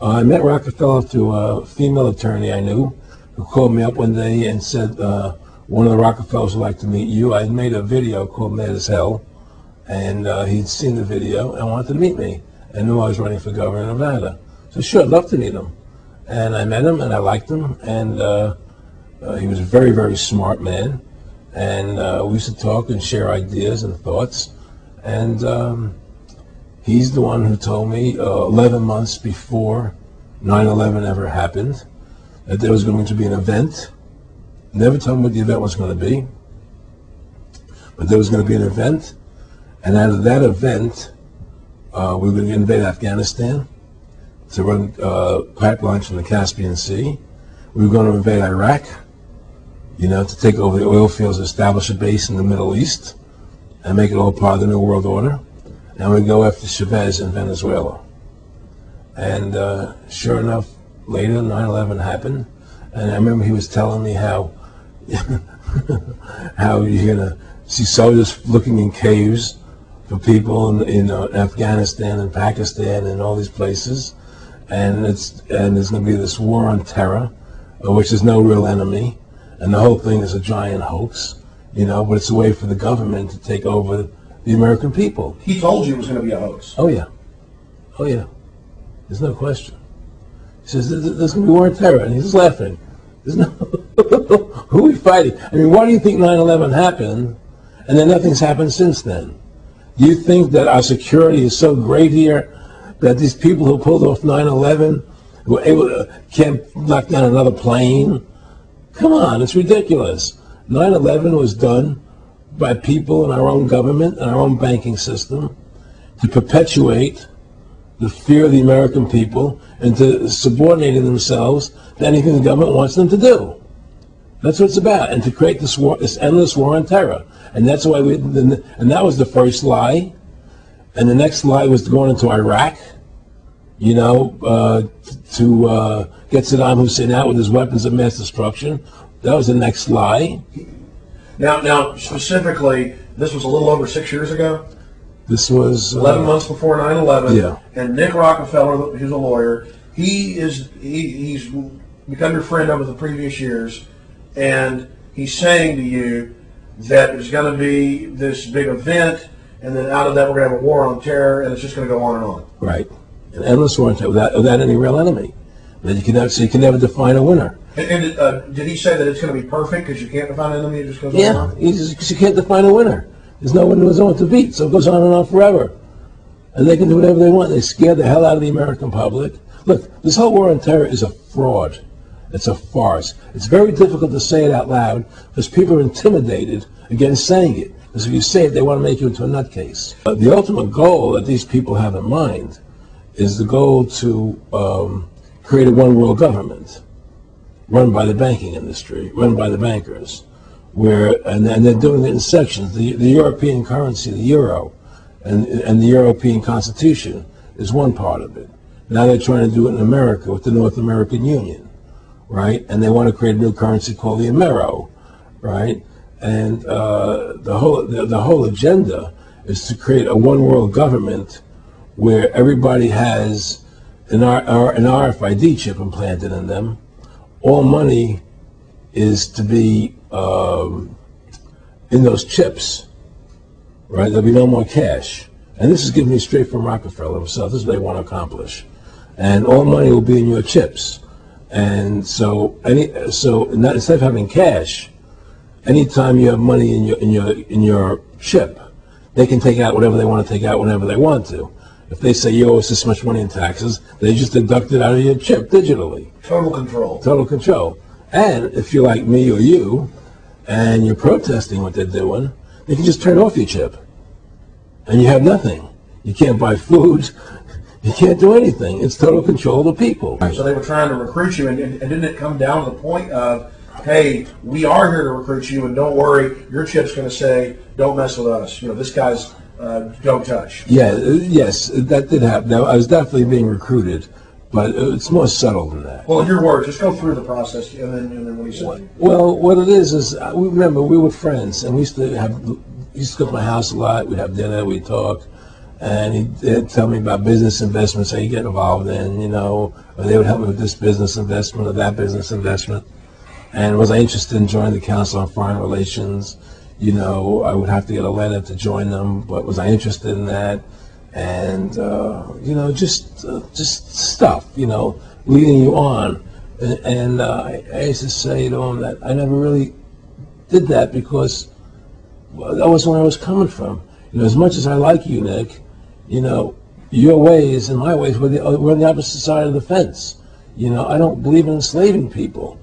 I met Rockefeller through a female attorney I knew who called me up one day and said, one of the Rockefellers would like to meet you. I had made a video called Mad as Hell, and he'd seen the video and wanted to meet me and knew I was running for governor of Nevada. So sure, I'd love to meet him. And I met him and I liked him, and he was a very, very smart man. And we used to talk and share ideas and thoughts. And he's the one who told me 11 months before 9/11 ever happened that there was going to be an event. Never told me what the event was going to be, but there was going to be an event. And out of that event, we were going to invade Afghanistan to run pipelines from the Caspian Sea. We were going to invade Iraq, to take over the oil fields, establish a base in the Middle East, and make it all part of the New World Order. And we go after Chavez in Venezuela. And sure enough, later 9/11 happened. And I remember he was telling me how you're going to see soldiers looking in caves for people in Afghanistan and Pakistan and all these places. And there's going to be this war on terror, which is no real enemy. And the whole thing is a giant hoax, but it's a way for the government to take over the American people. He told you it was going to be a hoax. Oh, yeah. Oh, yeah. There's no question. He says, there's going to be war on terror. And he's just laughing. There's no... Who are we fighting? I mean, why do you think 9/11 happened and then nothing's happened since then? Do you think that our security is so great here that these people who pulled off 9/11 were able to, can't knock down another plane? Come on, it's ridiculous. 9/11 was done by people in our own government and our own banking system to perpetuate the fear of the American people and to subordinate themselves to anything the government wants them to do. That's what it's about, and to create this war, this endless war on terror. And that's why and that was the first lie. And the next lie was going into Iraq, to get Saddam Hussein out with his weapons of mass destruction. That was the next lie. Now, specifically, this was a little over 6 years ago. This was 11 months before 9/11. Yeah. And Nick Rockefeller, who's a lawyer, he's become your friend over the previous years, and he's saying to you that there's going to be this big event, and then out of that we're going to have a war on terror, and it's just going to go on and on. Right. An endless war on terror without any real enemy. That you can never define a winner. And did he say that it's going to be perfect because you can't define an enemy? It just goes on and on? Because you can't define a winner. There's no one to beat, so it goes on and on forever. And they can do whatever they want. They scare the hell out of the American public. Look, this whole war on terror is a fraud. It's a farce. It's very difficult to say it out loud because people are intimidated against saying it. Because if you say it, they want to make you into a nutcase. But the ultimate goal that these people have in mind is the goal to create a one-world government run by the banking industry, run by the bankers, and they're doing it in sections. The European currency, the euro, and the European Constitution is one part of it. Now they're trying to do it in America with the North American Union, right? And they want to create a new currency called the Amero, right? And the whole agenda is to create a one-world government where everybody has an RFID chip implanted in them. All money is to be in those chips, right? There'll be no more cash. And this is given me straight from Rockefeller himself. This is what they want to accomplish. And all money will be in your chips. And so instead of having cash, anytime you have money in your chip, they can take out whatever they want to take out whenever they want to. If they say you owe us this much money in taxes, they just deduct it out of your chip digitally. Total control. Total control. And if you're like me or you, and you're protesting what they're doing, they can just turn off your chip. And you have nothing. You can't buy food. You can't do anything. It's total control of the people. So they were trying to recruit you, and didn't it come down to the point of, hey, we are here to recruit you, and don't worry, your chip's going to say, don't mess with us. This guy's don't touch. Yeah, yes, that did happen. Now, I was definitely being recruited, but it's more subtle than that. Well, in your words, just go through the process, and then what do you say? Well, what it is remember, we were friends, and we used to go to my house a lot. We'd have dinner, we'd talk, and he'd tell me about business investments that he get involved in, you know, or they would help me with this business investment or that business investment. And was I interested in joining the Council on Foreign Relations? You know, I would have to get a letter to join them, but was I interested in that? And you know, just stuff, you know, leading you on. And I used to say to him that I never really did that because that wasn't where I was coming from. You know, as much as I like you, Nick, you know, your ways and my ways we're on the opposite side of the fence. You know, I don't believe in enslaving people.